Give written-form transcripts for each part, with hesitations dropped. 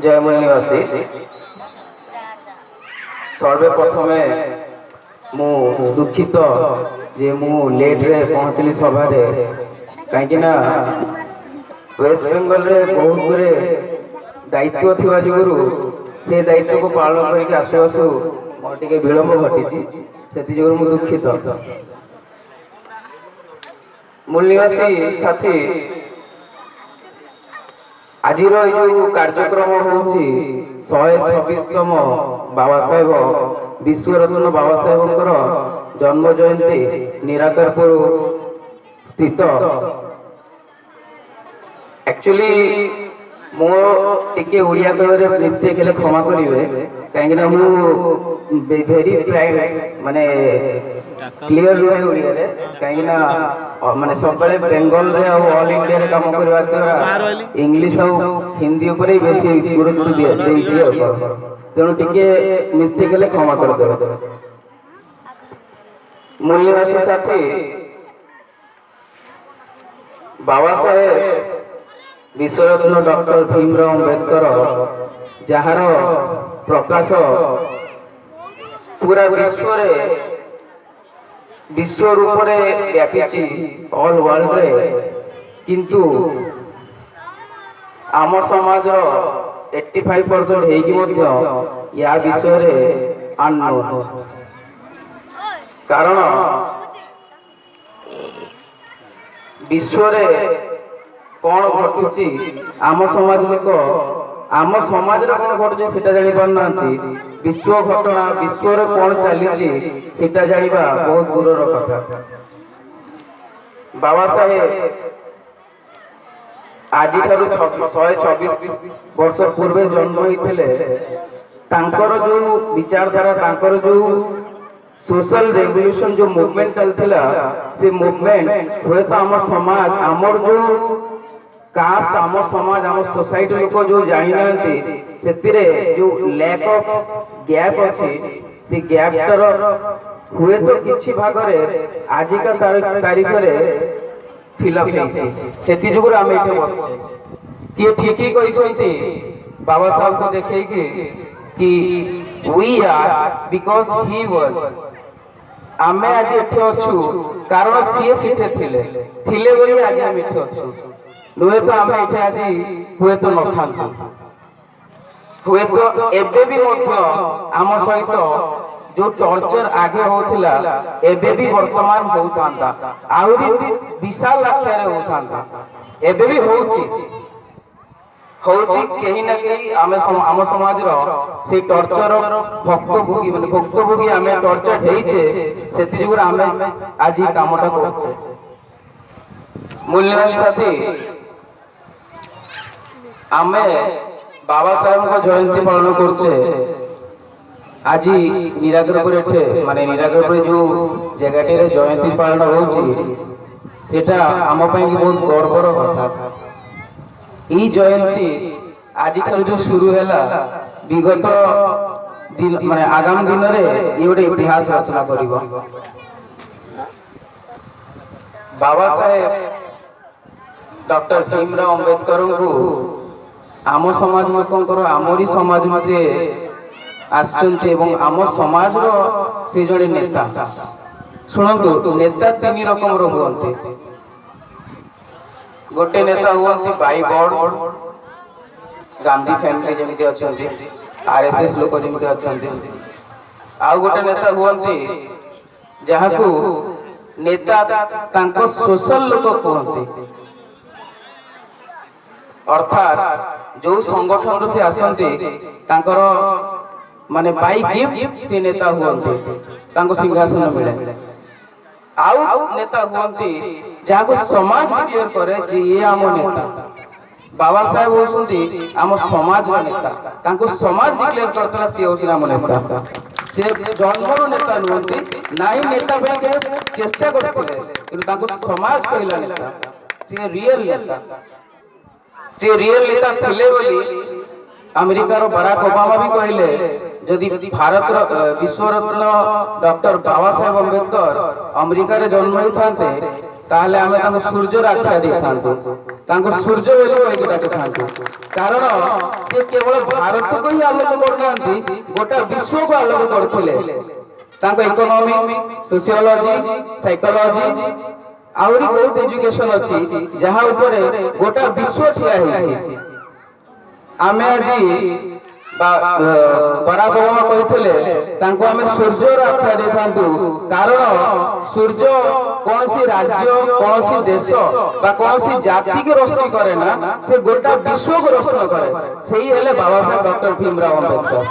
जयमूल निवासी सर्वप्रथमे मु दुखित जे मु लेट रे पहुंचली सभा कहीं वेस्ट बेंगल रे बहुत गुरे दायित्व थिबा जुगुरु से दायित्व को पालन करके आसु आसु मोर टिके विलंब घटी से जुगुरु मु दुखित। मूल निवासी साथी आज जो कार्यक्रम होची 126तम बाबा साहेब विश्वरत्न बाबा साहेब जन्म जयंती निराकरपुर स्थित एक्चुअली मो टिके ओडिया कहरे मिस्टेक हेले क्षमा करिवे काहेकि ना मु वेरी माने क्लियर रहे ओडिया रे काहेकि ना माने सबले बेंगल रे और ऑल इंडिया रे काम करबा द्वारा इंग्लिश और हिंदी ऊपर बेसी गुरुत्व दिए तेणु टिके मिस्टेक हेले क्षमा कर देबे। मूल्यवासी साथी बाबा साहेब विश्वरत्न डॉक्टर भीमराव अंबेडकर जार प्रकाश पूरा विश्व रूप रे व्यापी ऑल वर्ल्ड रे किंतु आम समाज 85% हेगी मध्य या विषय रे अननोन कारण विश्व रे कौन घटुची आम समाज लोक आम समाज रे कौन घटुची सेटा जानि पारना विश्व घटना विश्व रे कौन चलीची सेटा जानिबा बहुत दूरर कथा। बाबा साहेब आज ठारू 126 वर्ष पूर्वे जन्म होइथिले तांकर जो विचारधारा तांकर जो सोशल रेवोल्यूशन जो मूवमेंट चलथिला से मूवमेंट होय तो आम समाज आमर जो कास्ट आम समाज आम सोसाइटी लोक जो जानी नांती सेतिरे जो लैक ऑफ गैप अछि से गैप तर हुए तो किछि भाग रे आज का तारीख रे फिलअप हेछि सेति जुगुर हम एठे बसछे कि ठीक ही कहिसंती बाबा साहब को देखै कि we are because he was आमे आज एठे अछु कारण सीए सीथे थिले बोली आज हम एठे अछु नुहे तो आमे एठे आज हुए तो न थांतु हुए तो एबे भी मध्य आम सहित जो टॉर्चर आगे होथिला एबे भी वर्तमान होउतांता आउरी विशाल आख्यारे होउतांता एबे भी होउची कहीं ना कहीं आम समाज से टॉर्चर भक्तभोगी माने भक्तभोगी आमे टॉर्चर हेइछे सेति जुगर आमे आज ही कामटा करछे। मूल्यवान साथी आमे बाबा साहेब को जयंती पालन करछे आज निराकरपुर एठे माने निराकरपुर जो जगहटे रे जयंती पालन होउची सेटा आम पई बहुत गर्वर कथा। ई जयंती आज ठार जो शुरू हैला विगत दिन माने आगामी दिन रे ये गोटे इतिहास रचना करिवो। बाबा साहेब डॉक्टर भीमराव अंबेडकर को आम समाज लोकंकर आमरी समाज में से आसचंते एवं आम समाज रो से जड़े नेता सुनंतु नेता तीन रकम रो हुअन्ते गोटे नेता हुअन्ति बाई बॉर्ड गांधी फैमिली जेमिति अछंती आरएसएस लोक जेमिति अछंती आ गोटे नेता हुअन्ति जहाकू नेता तांको सोशल लोक कहन्ति अर्थात जो संगठन से आसंती तांकर माने बाई गिफ्ट से नेता हुअन्ति तांको सिंहासन मिले आउ नेता हुअन्ति जाको समाज क्लियर करे जे ये आम नेता बाबा साहेब होसुंती आम समाज रा नेता तांको समाज क्लियर करतला से होसी आम नेता से जन्मरो नेता नुहंती नाई नेता बे के चेष्टा करथले किंतु तांको समाज कहला नेता से रियल नेता थिले बोली अमेरिका रो बराक ओबामा भी कहले जदि भारत विश्वरत्न डॉक्टर बाबा साहेब अंबेडकर अमेरिका रे जन्म होइथांते ताहले आमे तांको सूर्य आख्या देथांतो तांको सूर्य बोली कहि डाकिथांती कारण से केवल भारत को ही आलोक करनांती गोटा विश्व को आलोक करथिले तांको इकोनॉमी सोशियोलॉजी साइकोलॉजी आउरी बहुत एजुकेशन अछि जहा ऊपर गोटा विश्व ठिया हेछि आमे आजी बराक ओबामा कहिथिले तांको आमे सूर्यर आख्या देथांतु कारण सूर्य कोनसी राज्य कोनसी देश बा कोनसी जाति के रोशनी करे ना से गोटा विश्व को रोशन करे सेही हेले बाबा साहेब डॉक्टर भीमराव अंबेडकर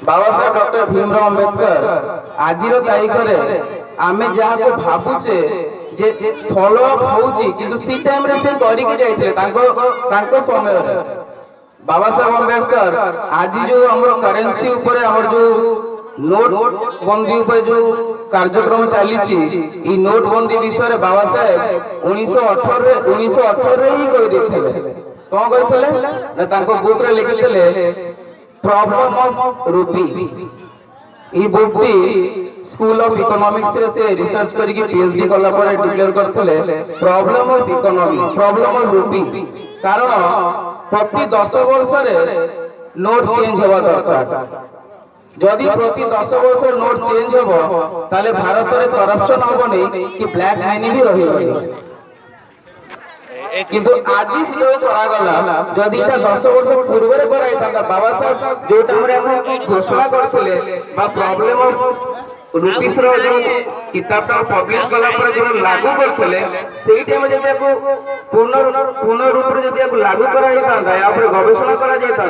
बाबा साहेब डॉक्टर भीमराव अंबेडकर आजिर तारीख रे आमे जहा को भाबुचे जे फॉलो अप होउची किंतु सी टाइम रे से करि के जाइथिले तांको समय रे बाबा साहेब अंबेडकर आज जो हमर करेंसी ऊपर हमर जो नोट बंदी ऊपर जो कार्यक्रम चली ई नोट बंदी विषय रे बाबा साहेब 1918 रे ही कहि देथिले कोन कहिथिले ना तांको बुक रे लिखिथिले प्रॉब्लम ऑफ रूपी ई बुक टी स्कूल ऑफ इकोनॉमिक्स रे से रिसर्च करके पीएचडी कला पर डिक्लेयर करथिले problem of economy problem of rupee कारण प्रति 10 वर्ष रे नोट चेंज होवा दरकार जदि प्रति 10 वर्ष नोट चेंज होबो ताले भारत रे करप्शन होबनी कि ब्लैक मनी भी रहिबनी किंतु आज से करा गला जदि एटा 10 वर्ष पूर्व रे कराई था बाबा साहब जो टाइम रे हम घोषणा करथिले बा प्रॉब्लम ऑफ रूपीस रो जो किताबटा पब्लिश कला पर जो लागू करथिले सेही टाइम जदि को पूर्ण रूप रे जदि लागू करा जाता या पर गवेषणा करा जाता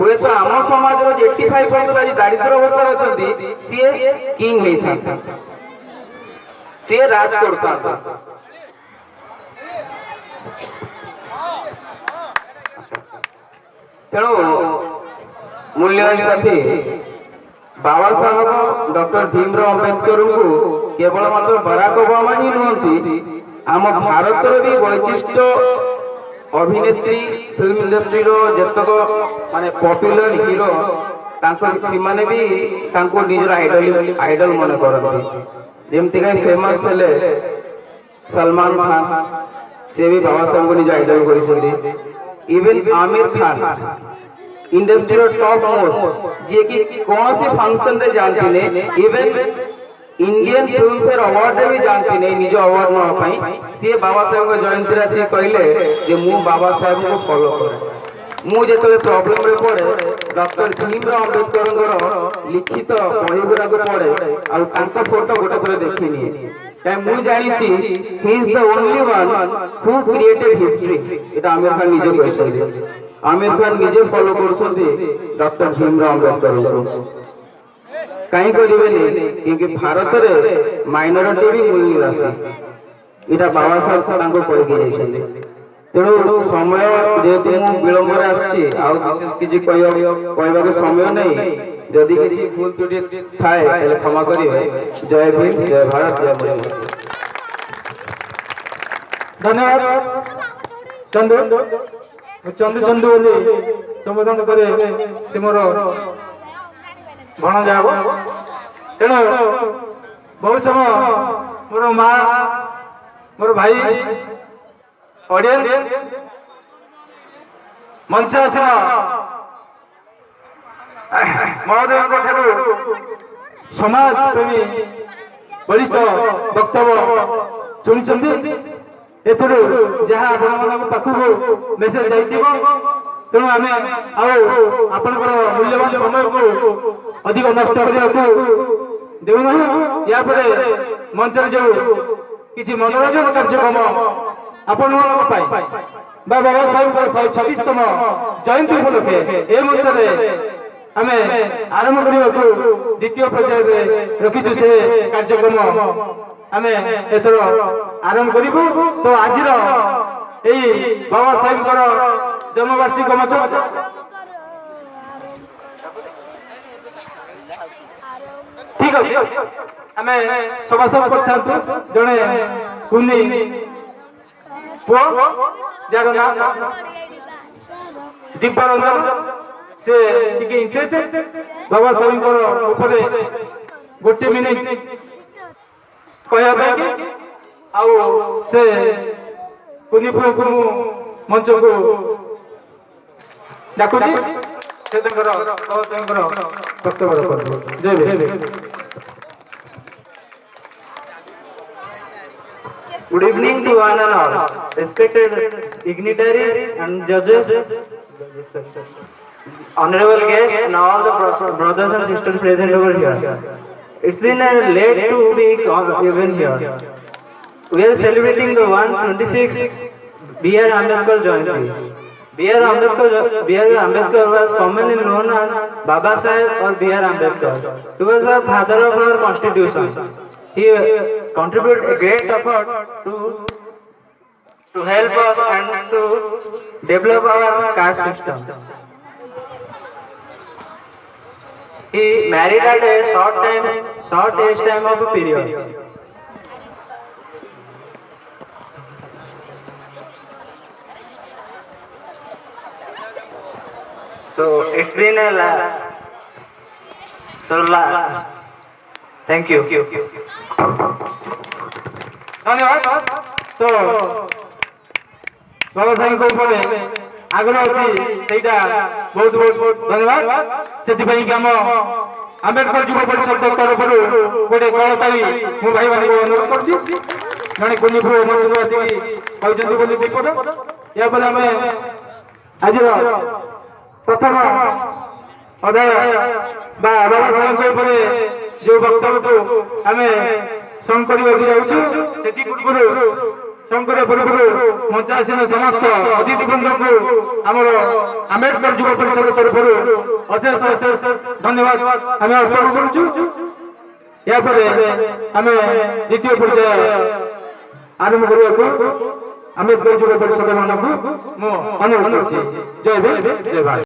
होय तो आम समाज रो 85% आज दारिद्र्य अवस्था रे अछंती सी किंग हेई था सी राज करता था तेणु मूल्य साथी बाबा साहब डॉक्टर भीमराव अंबेडकर को केवल मात्र बराक ओबामा ही नुहंती आम भारत भी वैशिष्ट्य अभिनेत्री फिल्म इंडस्ट्री रो जतक माने पॉपुलर हीरो तांको सिमाने भी तांको निजर आइडल मन करथि जेमति का फेमस हेले सलमान खान से भी बाबा साहब को निज आइडल करिसथि even Aamir Khan industry top most जे कि कौन सी फंक्शन रे जानती ने even Indian filmfare award रे भी जानती ने निज अवार्ड न पाई से बाबा साहब को जयंती रे से कहले जे मु बाबा साहब को फॉलो करे मु जेतले प्रॉब्लम रे पड़े डॉक्टर भीमराव अंबेडकर लिखित बही गुरा को पड़े आ तांको फोटो गोटे थरे देखिनी काई मु जानि छी he is the only one who created history एटा आमिर खान निजे कहछथि आमिर खान निजे फॉलो करछथि डॉक्टर भीमराव अंबेडकर को काई करिवेनी क्योंकि भारत रे माइनॉरिटी भी मूल निवासी एटा बाबा साहब तांको कहि के जाइछथि तेणु समय जेतु विलंब रे आछि आ विशेष किछि कहबा के समय नै जदि किछि भूल त्रुटि थाए ताले क्षमा करिवे जय भीम जय भारत जय मां धन्यवाद चंदू चंदू बोली संबोधन करे से मोर भण जाबो तेणु बहुत समय मोर माँ मोर भाई ऑडियंस मंच आसना महोदय समाज प्रेमी बलिष्ठ वक्तव्य शुणी एथुरु जहाँ आपण पाखु मेसेज जाइथिबो तेणु आम आपणकर मूल्यवान समय को अधिक नष्ट करने देना या मंच जो किसी मनोरंजन कार्यक्रम आपण बाबा साहेब 126तम जयंती उपलक्षे ए मंच आम आरंभ करने द्वितीय पर्याय रखीचु से कार्यक्रम आम एथर आरंभ करूँ तो आज बाबा साहेब जन्मवार्षिक मच ठीक अच्छे आम सभासद कर जड़े कुनी पुओ जार ना दिव्यारंजन से इंटरेस्टेड बाबा साहेब गोटे मिनिट कहवा से କୁନି ପୁଅକୁ ମୁଁ ମଞ୍ଚକୁ ଡାକୁଛି ସେ ତାଙ୍କର ବକ୍ତବ୍ୟ ରଖନ୍ତୁ। ଜୟ Bhima. Good evening to one and all, respected dignitaries and judges, honorable guests, and all the brothers and sisters present over here. It's been late to be even here. We are celebrating the 126th B.R. Ambedkar Jayanti. B.R. Ambedkar was commonly known as Baba Saheb or B.R. Ambedkar. He was the father of our constitution. He contributed a great effort to help us and to develop our caste system. He married at a short age time of a period. So it's been thank you. ଧନ୍ୟବାଦ। ତ ବାବା ସାହେବଙ୍କ ଉପରେ ଆଗ୍ରହ ଅଛି ସେଇଟା ବହୁତ ବହୁତ ଧନ୍ୟବାଦ। ସେଥିପାଇଁ କି ଆମ ଆମ୍ବେଦକର ଯୁବ ପରିଷଦ ତରଫରୁ ଗୋଟେ କଳତାଳି ମୁଁ ଭାଇମାନଙ୍କୁ ଅନୁରୋଧ କରୁଛି। ଜଣେ କୁନି ପୁଅ ମଞ୍ଚକୁ ଆସିକି କହିଛନ୍ତି ବୋଲି ବିପଦ। ଏହାପରେ ଆମେ ଆଜିର ପ୍ରଥମ ଅଧ୍ୟାୟ ବା ବାବା ସାହେବଙ୍କ ଉପରେ ଯେଉଁ ବକ୍ତବ୍ୟକୁ ଆମେ ସଂ କରିବାକୁ ଯାଉଛୁ ସେଥି ପୂର୍ବରୁ ସଂ କରିବା ପୂର୍ବରୁ ମଞ୍ଚାସୀନ ସମସ୍ତ ଅତିଥିବୃନ୍ଦଙ୍କୁ ଆମର ଆମ୍ବେଦକର ଯୁବ ପରିଷଦ ତରଫରୁ ଅଶେଷ ଅଶେଷ ଧନ୍ୟବାଦ ଆମେ ଅର୍ପଣ କରୁଛୁ। ଏହାପରେ ଆମେ ଦ୍ୱିତୀୟ ପର୍ଯ୍ୟାୟ ଆରମ୍ଭ କରିବାକୁ ଆମ୍ବେଦକର ଯୁବ ପରିଷଦ ମାନଙ୍କୁ ମୁଁ ଅନୁରୋଧ କରୁଛି। ଜୟ ଭୀମ, ଜୟ ଭାରତ।